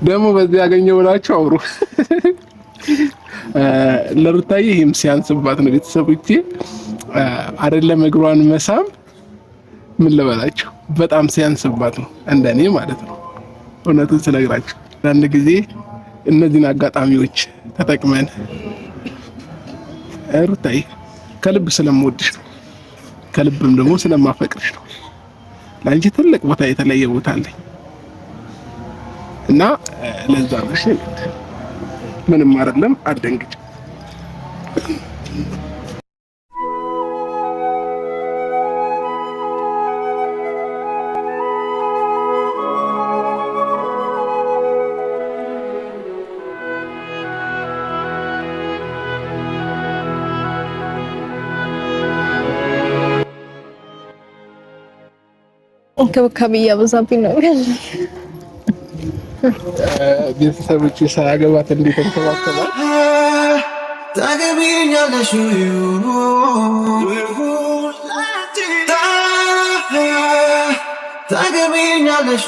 ደግሞ በዚህ ያገኘው ብላችሁ አውሩ። ለሩታዬ ይሄም ሲያንስባት ነው ቤተሰቦቼ፣ አይደለም እግሯን መሳም ምን ልበላችሁ በጣም ሲያንስባት ነው እንደኔ ማለት ነው። እውነቱን ስነግራችሁ አንድ ጊዜ እነዚህን አጋጣሚዎች ተጠቅመን ሩታዬ ከልብ ስለምወድሽ ነው፣ ከልብም ደግሞ ስለማፈቅርሽ ነው። ለአንቺ ትልቅ ቦታ የተለየ ቦታ አለኝ እና ለዛ ነው። እሺ ምንም አይደለም፣ አትደንግጭ። እንክብካቤ እያበዛብኝ ነው ያለ ቤተሰቦች ሳያገባት እንዴት እንከባከባት ታገቢኛለሽ ታገቢኛለሽ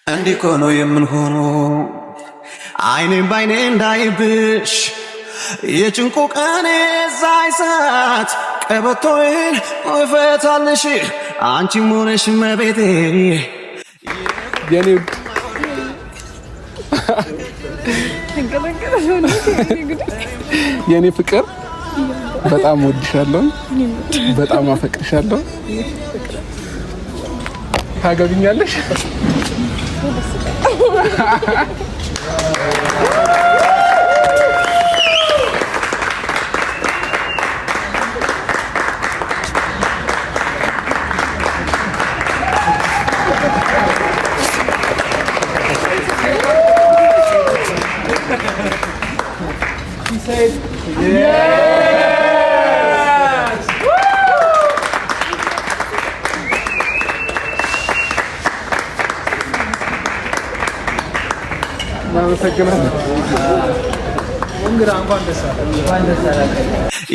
እንዲህ እኮ ነው የምንሆነው አይኔም ባይኔ እንዳይብሽ የጭንቁ ቀኔ ሳይሳት ቀበቶዬን እፈታልሽ አንቺም ሆነሽ መቤቴ የኔ ፍቅር በጣም ወድሻለሁ፣ በጣም አፈቅርሻለሁ። ታገቢኛለሽ?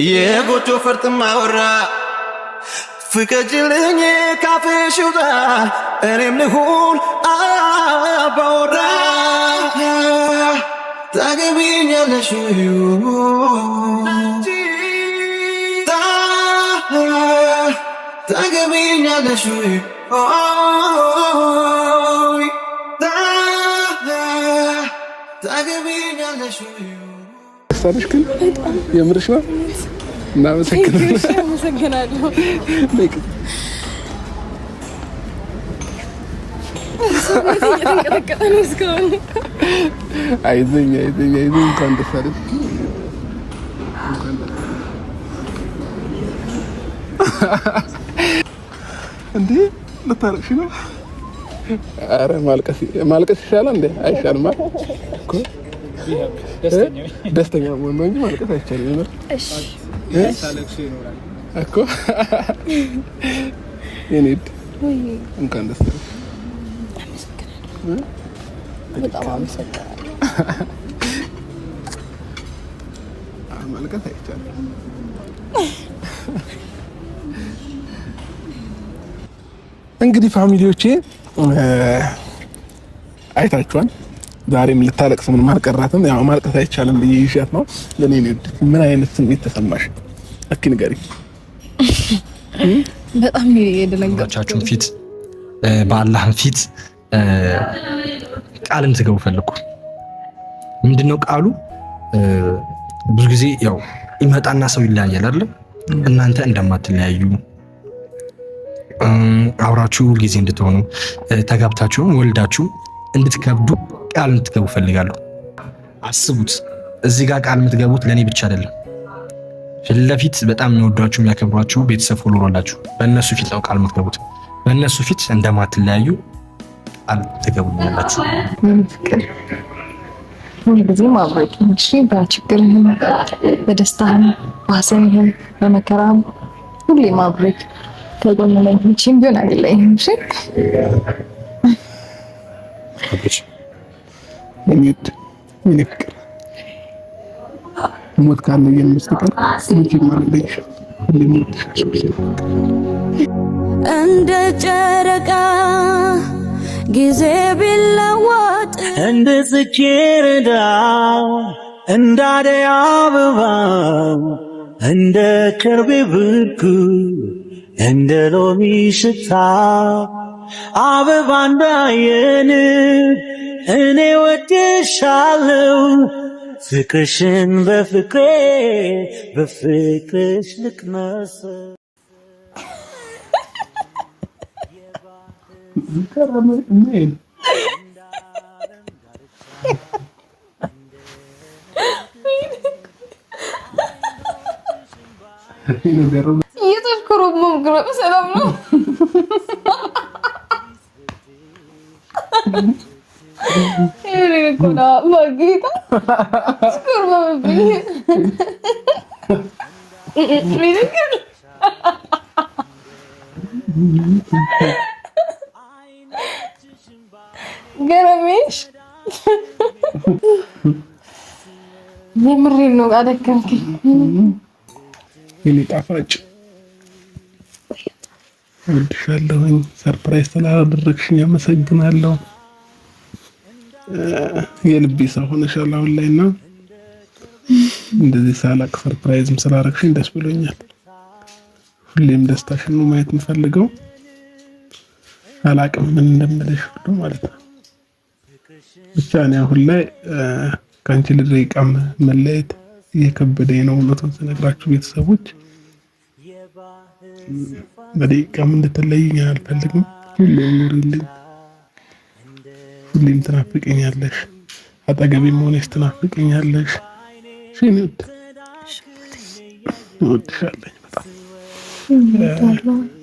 የጎጆ ፈርጥም አወራ ፍቀጅልኝ ካፍሽ ውጣ እኔም ልሁን አባወራ ታገቢኛለሽ ታገቢኛለሽ ታገቢኛለሽ ሰሪሽ ግን የምርሽ ነው። እናመሰግናለሁ። አይዞኝ እንኳን ደስ አለሽ። እንዴ ልታረቅሽ ነው? ኧረ ማልቀስ ይሻላል እንዴ? አይሻልም እኮ ደስተኛ መሆን ነው እንጂ ማልቀስ አይቻልም። እሺ እኮ የኔ እንኳን ደስ አለሽ። በጣም አመሰግናለሁ። ማልቀስ አይቻልም። እንግዲህ ፋሚሊዎቼ አይታችኋል። ዛሬም ልታለቅስ ምንም አልቀራትም። ያው ማልቀስ አይቻልም ብዬ ይሻት ነው ለኔ ነው። ምን አይነት ስሜት ተሰማሽ? እስኪ ንገሪኝ። በጣም የደነገጥኩ ፊት በአላህ ፊት ቃልን ትገቡ ፈልኩ። ምንድነው ቃሉ? ብዙ ጊዜ ያው ይመጣና ሰው ይለያያል አይደል? እናንተ እንደማትለያዩ አብራችሁ ጊዜ እንድትሆኑ ተጋብታችሁ ወልዳችሁ እንድትከብዱ ቃል እንድትገቡ ፈልጋለሁ። አስቡት፣ እዚህ ጋር ቃል የምትገቡት ለኔ ብቻ አይደለም። ፊት ለፊት በጣም የሚወዷችሁ የሚያከብሯችሁ ቤተሰብ ሁሉ አላችሁ። በእነሱ ፊት ነው ቃል የምትገቡት። በእነሱ ፊት እንደማትለያዩ ቃል ትገቡኛላችሁ። ሁልጊዜም አብረን እንጂ በችግርህም በደስታህም በሐዘንህም በመከራህም ሁሌም አብረን ከጎን ነኝ። መቼም ቢሆን አይለይም። እሺ ምን ፍቅር ሞት ካለየን በስተቀር መቼም አልለይሽም። ሁሌም እወድሻለሁ። እንደ ጨረቃ ጊዜ ቢለወጥ እንደ ጽጌረዳ እንደ አደይ አበባ እንደ ከርቤ ብርኩ እንደ ሎሚ ሽታ አበባ እንዳየን እኔ ወድሻለሁ ፍቅርሽን በፍቅርሽ ልቅመስ እየተሽኮረመምክ ነው። ሰላም ነው? ገረሜሽ የምሬን ነው። አደከምከኝ የኔ ጣፋጭ እወድሻለሁኝ። ሰርፕራይዝ ስላደረግሽኝ አመሰግናለሁ። የልቤ ሰው ሆነሻል አሁን ላይ እና እንደዚህ ሳላቅ ሰርፕራይዝም ስላደረግሽኝ ደስ ብሎኛል። ሁሌም ደስታሽን ነው ማየት የምፈልገው። አላቅም ምን እንደምልሽ ሁሉ ማለት ነው። ብቻ እኔ አሁን ላይ ከአንቺ ልደቂቃም መለየት እየከበደኝ ነው። እውነቱን ስነግራችሁ ቤተሰቦች በደቂቃም እንድትለይኝ አልፈልግም። ሁሌም ኑሪልኝ፣ ሁሌም ትናፍቀኛለሽ፣ አጠገቤም ሆነሽ ትናፍቀኛለሽ። ሽኒት እወድሻለሁ በጣም።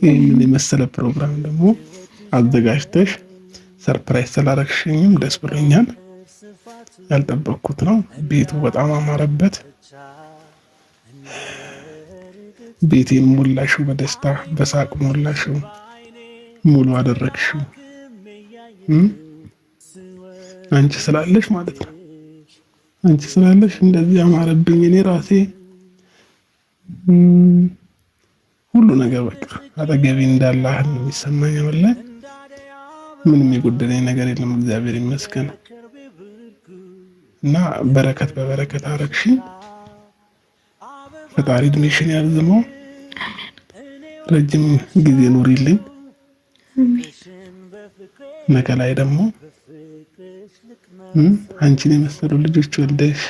ይህንን የመሰለ ፕሮግራም ደግሞ አዘጋጅተሽ ሰርፕራይዝ ስላደረግሽኝም ደስ ብሎኛል። ያልጠበቅኩት ነው። ቤቱ በጣም አማረበት። ቤቴን ሞላሽው፣ በደስታ በሳቅ ሞላሽው፣ ሙሉ አደረግሽው። አንቺ ስላለሽ ማለት ነው። አንቺ ስላለሽ እንደዚህ አማረብኝ። እኔ ራሴ ሁሉ ነገር በቃ አጠገቤ እንዳለ ነው የሚሰማኝ። ወላሂ ምንም የጎደለኝ ነገር የለም፣ እግዚአብሔር ይመስገን። እና በረከት በበረከት አረግሽኝ። ፈጣሪ እድሜሽን ያርዝመው፣ ረጅም ጊዜ ኑሪልኝ። ነገ ላይ ደግሞ አንቺን የመሰሉ ልጆች ወልደሽ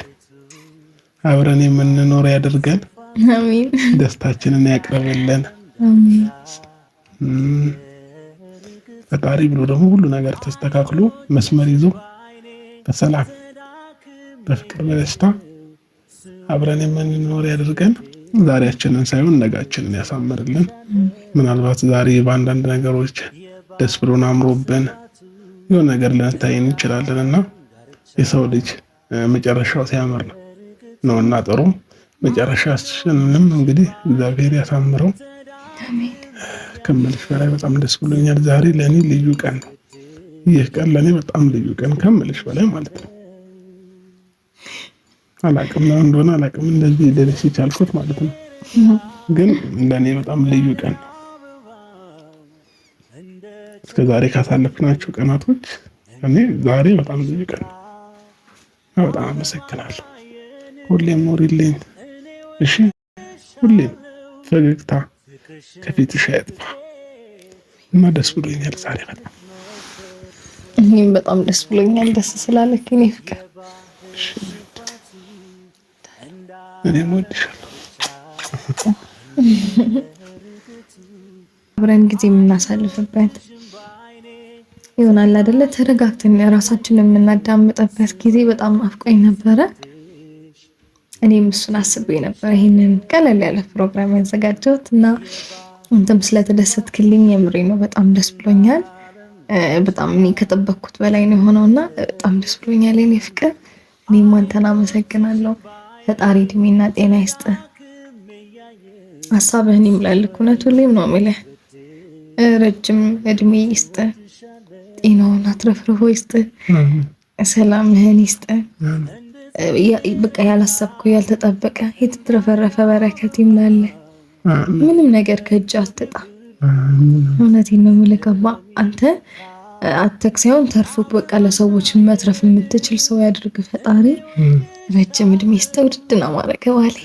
አብረን የምንኖር ያድርገን። አሜን። ደስታችንን ያቅርብልን። ፈጣሪ ብሎ ደግሞ ሁሉ ነገር ተስተካክሎ መስመር ይዞ በሰላም በፍቅር በደስታ አብረን የምንኖር ያድርገን። ዛሬያችንን ሳይሆን ነጋችንን ያሳምርልን። ምናልባት ዛሬ በአንዳንድ ነገሮች ደስ ብሎን አምሮብን የሆነ ነገር ልንታየን እንችላለንና የሰው ልጅ መጨረሻው ሲያምር ነውና ጥሩ መጨረሻችንንም እንግዲህ እግዚአብሔር ያሳምረው። አሜን። ከምልሽ በላይ በጣም ደስ ብሎኛል። ዛሬ ለኔ ልዩ ቀን ነው። ይህ ቀን ለኔ በጣም ልዩ ቀን ከምልሽ በላይ ማለት ነው። አላቅም ነው እንደሆነ አላቅም እንደዚህ ልልሽ የቻልኩት ማለት ነው። ግን ለኔ በጣም ልዩ ቀን ነው። እስከ ዛሬ ካሳለፍናቸው ቀናቶች እኔ ዛሬ በጣም ልዩ ቀን ነው። በጣም አመሰግናለሁ። ሁሌም ኖሪልኝ እሺ። ሁሌም ፈገግታ ከፊትሽ አይጥፋ እና ደስ ብሎኛል ዛሬ በጣም። እኔም በጣም ደስ ብሎኛል ደስ ስላለክ እኔ ፍቅር። እኔም እወድሻለሁ። አብረን ጊዜ የምናሳልፍበት ይሆናል አይደለ? ተረጋግተን ራሳችንን የምናዳምጥበት ጊዜ በጣም ናፍቆኝ ነበረ። እኔም እሱን አስቤ ነበር ይሄንን ቀለል ያለ ፕሮግራም ያዘጋጀሁት እና አንተም ስለተደሰትክልኝ የምሬ ነው በጣም ደስ ብሎኛል። በጣም እኔ ከጠበቅኩት በላይ ነው የሆነውና በጣም ደስ ብሎኛል የኔ ፍቅር። እኔም አንተን አመሰግናለሁ። ፈጣሪ እድሜና ጤና ይስጥ፣ ሀሳብህን ይሙላልክ። እውነቱን ሁሌም ነው የምልህ፣ ረጅም እድሜ ይስጥ፣ ጤናውን አትረፍርፎ ይስጥ፣ ሰላምህን ይስጥ። በቃ ያላሰብከው ያልተጠበቀ የተትረፈረፈ በረከት ይምላል። ምንም ነገር ከእጅ አትጣ። እውነቴን ነው የምልህ። አንተ አተክ ሳይሆን ተርፎት በቃ ለሰዎች መትረፍ የምትችል ሰው ያድርግ ፈጣሪ። ረጅም እድሜ ይስጥህ። ውድድ ነው ማረከ ዋሌ